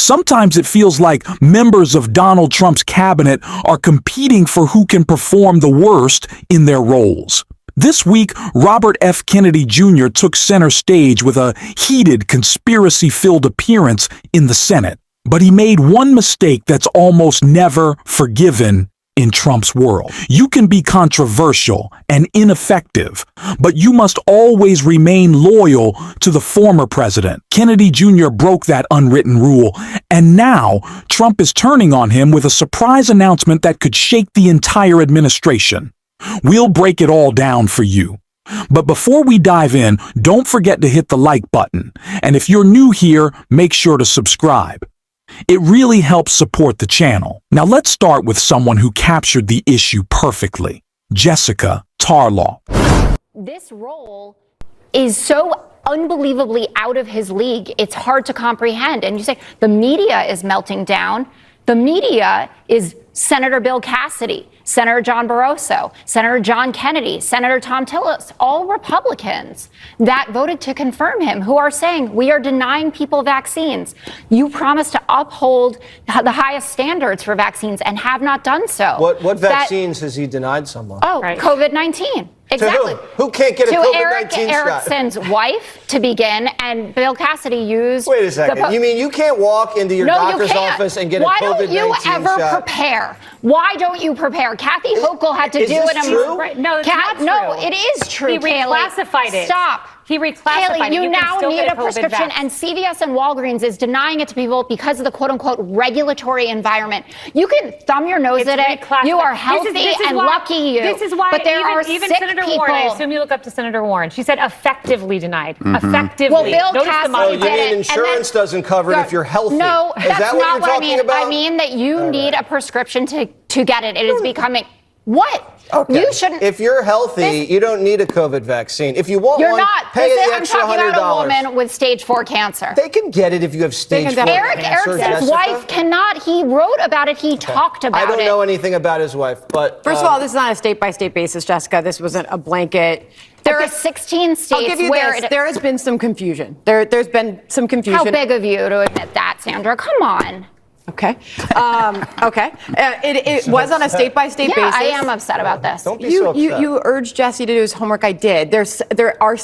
Sometimes it feels like members of Donald Trump's cabinet are competing for who can perform the worst in their roles. This week, Robert F. Kennedy Jr. took center stage with a heated, conspiracy-filled appearance in the Senate. But he made one mistake that's almost never forgiven in Trump's world. You can be controversial and ineffective, but you must always remain loyal to the former president. Kennedy Jr. broke that unwritten rule, and now Trump is turning on him with a surprise announcement that could shake the entire administration. We'll break it all down for you. But before we dive in, don't forget to hit the like button. And if you're new here, make sure to subscribe. It really helps support the channel. Now let's start with someone who captured the issue perfectly, Jessica Tarlow. This role is so unbelievably out of his league, it's hard to comprehend. And you say the media is melting down. The media is Senator Bill Cassidy, Senator John Barroso, Senator John Kennedy, Senator Tom Tillis, all Republicans that voted to confirm him, who are saying we are denying people vaccines. You promised to uphold the highest standards for vaccines and have not done so. What vaccines has he denied someone? Oh, right. COVID-19. Exactly. To who can't get a COVID-19 Eric shot? Erickson's wife to begin, and Bill Cassidy used. Wait a second. You mean you can't walk into your doctor's office and get a COVID-19 shot? Why don't you ever prepare? Why don't you prepare? Kathy Hochul had to do it. True? No, it's not true. No, it is true. He reclassified it. Stop. He reclassified Haley, it. you now can still need get a prescription, and CVS and Walgreens is denying it to people because of the quote-unquote regulatory environment. You can thumb your nose at it. You are healthy and lucky you. This is why but there are even sick Senator people. Warren, I assume you look up to Senator Warren. She said effectively denied. Effectively. Well, Bill Notice Cassidy the money. You mean insurance doesn't cover it if you're healthy? No, is that's that what not you're what I talking mean. about? I mean that you need a prescription to get it. It is becoming what? Okay. You shouldn't. If you're healthy, you don't need a COVID vaccine. If you want You're one, not. pay the I'm extra talking $100. about a woman with stage 4 cancer. They can get it if you have stage 4 Eric cancer. Erickson's wife cannot. He wrote about it. He talked about it. I don't know anything about his wife, but first of all, this is not a state-by-state basis, Jessica. This wasn't a blanket. There are 16 states I'll give you where this. There has been some confusion. There's been some confusion. How big of you to admit that, Sandra? Come on. Okay. Okay. It was on a state-by-state basis. Yeah, I am upset about this. Don't be so upset. You urged Jesse to do his homework. I did. There are.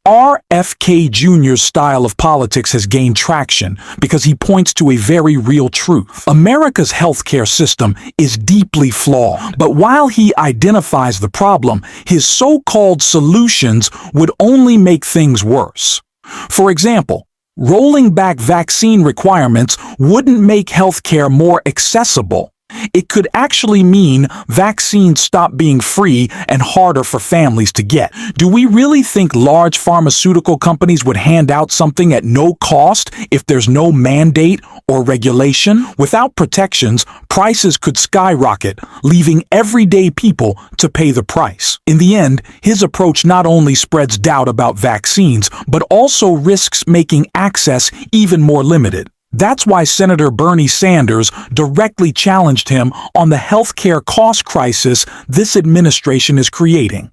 RFK Jr.'s style of politics has gained traction because he points to a very real truth. America's healthcare system is deeply flawed, but while he identifies the problem, his so-called solutions would only make things worse. For example, rolling back vaccine requirements wouldn't make healthcare more accessible. It could actually mean vaccines stop being free and harder for families to get. Do we really think large pharmaceutical companies would hand out something at no cost if there's no mandate or regulation? Without protections, prices could skyrocket, leaving everyday people to pay the price. In the end, his approach not only spreads doubt about vaccines, but also risks making access even more limited. That's why Senator Bernie Sanders directly challenged him on the healthcare cost crisis this administration is creating.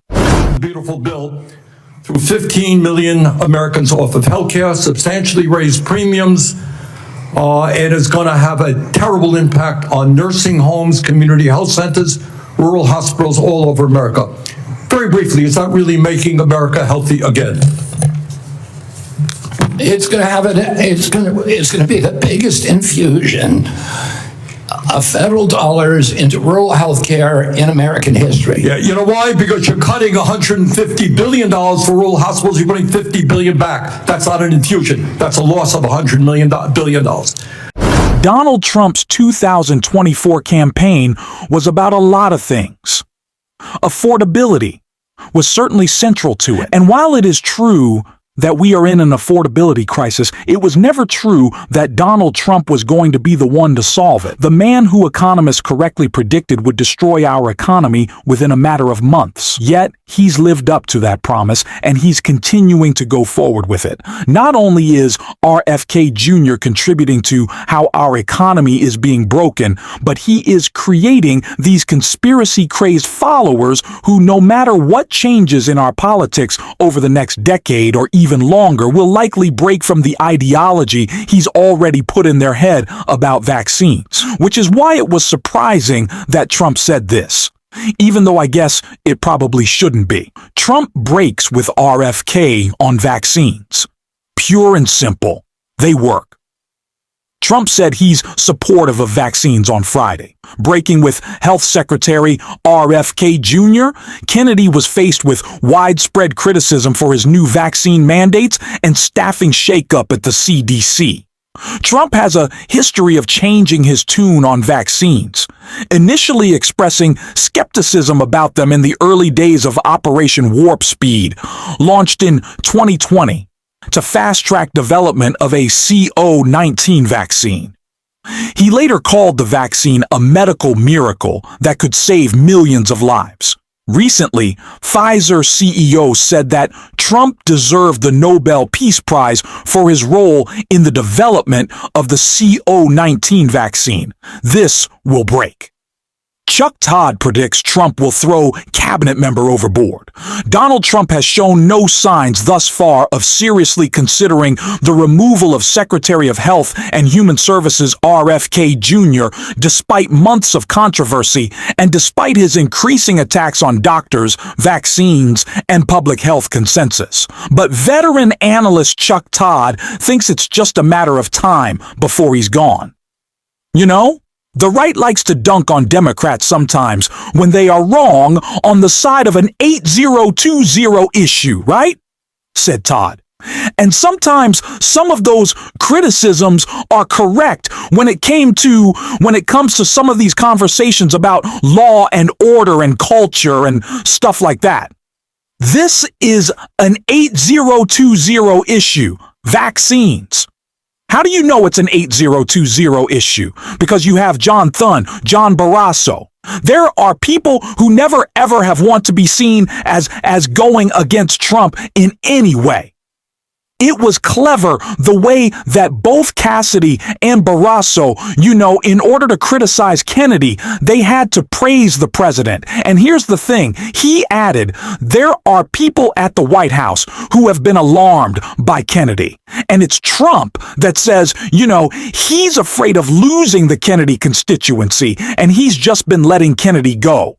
Beautiful bill threw 15 million Americans off of healthcare, substantially raised premiums, and is going to have a terrible impact on nursing homes, community health centers, rural hospitals all over America. Very briefly, it's not really making America healthy again. It's going to be the biggest infusion of federal dollars into rural health care in American history. Yeah, you know why? Because you're cutting $150 billion for rural hospitals. You're putting $50 billion back. That's not an infusion. That's a loss of $100 billion. Donald Trump's 2024 campaign was about a lot of things. Affordability was certainly central to it. And while it is true that we are in an affordability crisis, it was never true that Donald Trump was going to be the one to solve it. The man who economists correctly predicted would destroy our economy within a matter of months. Yet, he's lived up to that promise, and he's continuing to go forward with it. Not only is RFK Jr. contributing to how our economy is being broken, but he is creating these conspiracy-crazed followers who, no matter what changes in our politics over the next decade or even even longer will likely break from the ideology he's already put in their head about vaccines, which is why it was surprising that Trump said this. Even though I guess it probably shouldn't be. Trump breaks with RFK on vaccines. Pure and simple. They work. Trump said he's supportive of vaccines on Friday. Breaking with Health Secretary RFK Jr., Kennedy was faced with widespread criticism for his new vaccine mandates and staffing shakeup at the CDC. Trump has a history of changing his tune on vaccines, initially expressing skepticism about them in the early days of Operation Warp Speed, launched in 2020 to fast-track development of a COVID-19 vaccine. He later called the vaccine a medical miracle that could save millions of lives. Recently, Pfizer CEO said that Trump deserved the Nobel Peace Prize for his role in the development of the COVID-19 vaccine. This will break. Chuck Todd predicts Trump will throw cabinet member overboard. Donald Trump has shown no signs thus far of seriously considering the removal of Secretary of Health and Human Services RFK Jr. despite months of controversy and despite his increasing attacks on doctors, vaccines, and public health consensus. But veteran analyst Chuck Todd thinks it's just a matter of time before he's gone. You know, the right likes to dunk on Democrats sometimes when they are wrong on the side of an 8020 issue, right? Said Todd. And sometimes some of those criticisms are correct when it comes to some of these conversations about law and order and culture and stuff like that. This is an 8020 issue, vaccines. How do you know it's an 8020 issue? Because you have John Thune, John Barrasso. There are people who never ever have want to be seen as going against Trump in any way. It was clever the way that both Cassidy and Barrasso, in order to criticize Kennedy, they had to praise the president. And here's the thing. He added, there are people at the White House who have been alarmed by Kennedy. And it's Trump that says, he's afraid of losing the Kennedy constituency, and he's just been letting Kennedy go.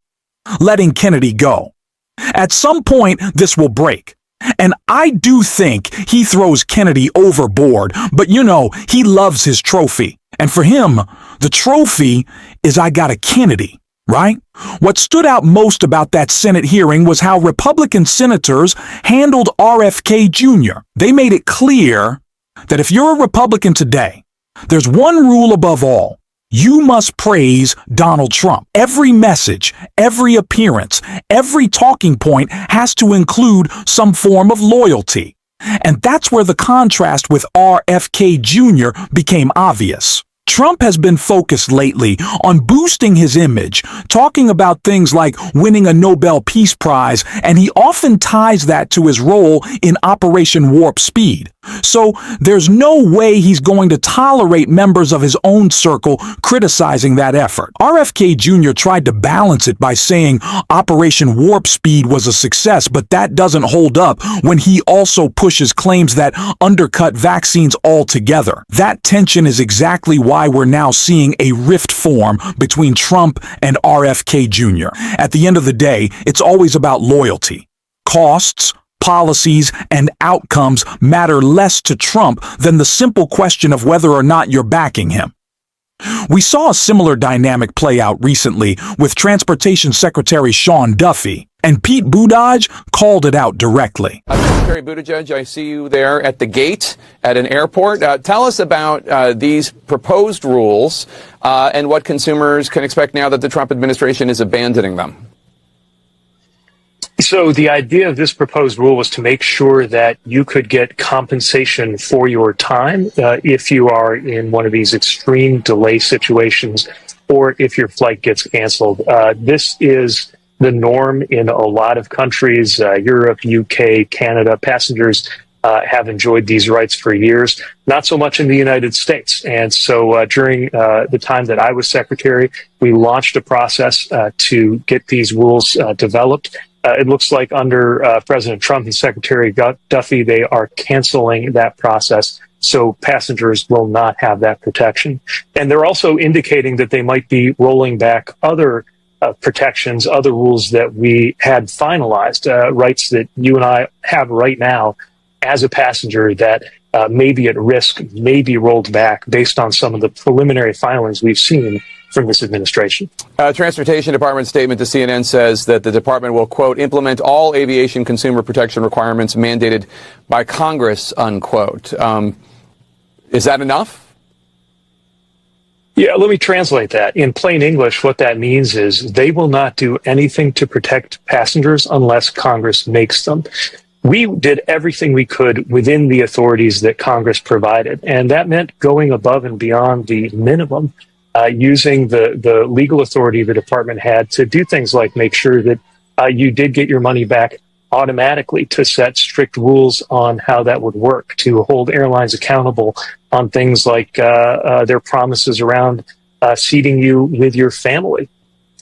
At some point, this will break. And I do think he throws Kennedy overboard, but he loves his trophy. And for him, the trophy is I got a Kennedy, right? What stood out most about that Senate hearing was how Republican senators handled RFK Jr. They made it clear that if you're a Republican today, there's one rule above all. You must praise Donald Trump. Every message, every appearance, every talking point has to include some form of loyalty. And that's where the contrast with RFK Jr. became obvious. Trump has been focused lately on boosting his image, talking about things like winning a Nobel Peace Prize, and he often ties that to his role in Operation Warp Speed. So there's no way he's going to tolerate members of his own circle criticizing that effort. RFK Jr. tried to balance it by saying Operation Warp Speed was a success, but that doesn't hold up when he also pushes claims that undercut vaccines altogether. That tension is exactly why we're now seeing a rift form between Trump and RFK Jr. At the end of the day, it's always about loyalty. Costs, policies, and outcomes matter less to Trump than the simple question of whether or not you're backing him. We saw a similar dynamic play out recently with Transportation Secretary Sean Duffy, and Pete Buttigieg called it out directly. Secretary Buttigieg, I see you there at the gate at an airport. Tell us about these proposed rules and what consumers can expect now that the Trump administration is abandoning them. So the idea of this proposed rule was to make sure that you could get compensation for your time if you are in one of these extreme delay situations or if your flight gets canceled. This is the norm in a lot of countries, Europe, UK, Canada. Passengers have enjoyed these rights for years, not so much in the United States. And so during the time that I was secretary, we launched a process to get these rules developed. it looks like under President Trump and Secretary Duffy, they are canceling that process. So passengers will not have that protection. And they're also indicating that they might be rolling back other protections, other rules that we had finalized, rights that you and I have right now as a passenger that may be at risk, may be rolled back based on some of the preliminary filings we've seen from this administration. Transportation Department statement to CNN says that the department will, quote, implement all aviation consumer protection requirements mandated by Congress, unquote. Is that enough? Yeah, let me translate that. In plain English, what that means is they will not do anything to protect passengers unless Congress makes them. We did everything we could within the authorities that Congress provided, and that meant going above and beyond the minimum, using the legal authority the department had to do things like make sure that you did get your money back automatically, to set strict rules on how that would work, to hold airlines accountable on things like their promises around seating you with your family,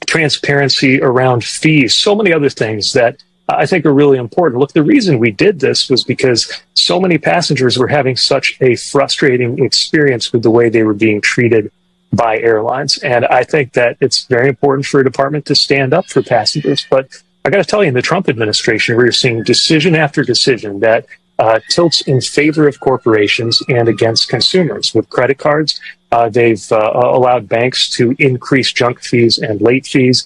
transparency around fees, so many other things that I think are really important. Look, the reason we did this was because so many passengers were having such a frustrating experience with the way they were being treated by airlines. And I think that it's very important for a department to stand up for passengers. But I got to tell you, in the Trump administration, we're seeing decision after decision that tilts in favor of corporations and against consumers. With credit cards, they've allowed banks to increase junk fees and late fees.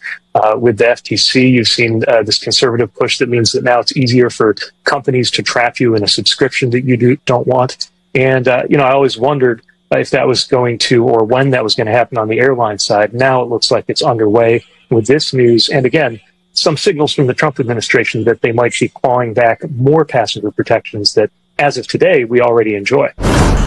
With the FTC, you've seen this conservative push that means that now it's easier for companies to trap you in a subscription that you don't want. And, I always wondered if that was going to, or when that was going to happen on the airline side. Now it looks like it's underway with this news. And again, some signals from the Trump administration that they might be clawing back more passenger protections that, as of today, we already enjoy.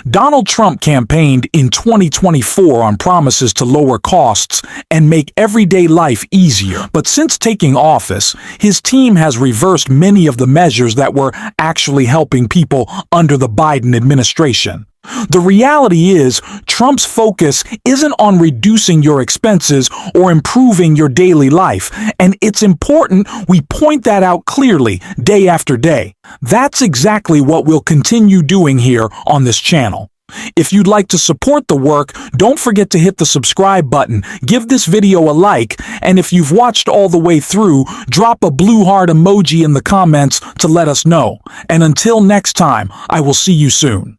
Donald Trump campaigned in 2024 on promises to lower costs and make everyday life easier. But since taking office, his team has reversed many of the measures that were actually helping people under the Biden administration. The reality is, Trump's focus isn't on reducing your expenses or improving your daily life, and it's important we point that out clearly day after day. That's exactly what we'll continue doing here on this channel. If you'd like to support the work, don't forget to hit the subscribe button, give this video a like, and if you've watched all the way through, drop a blue heart emoji in the comments to let us know. And until next time, I will see you soon.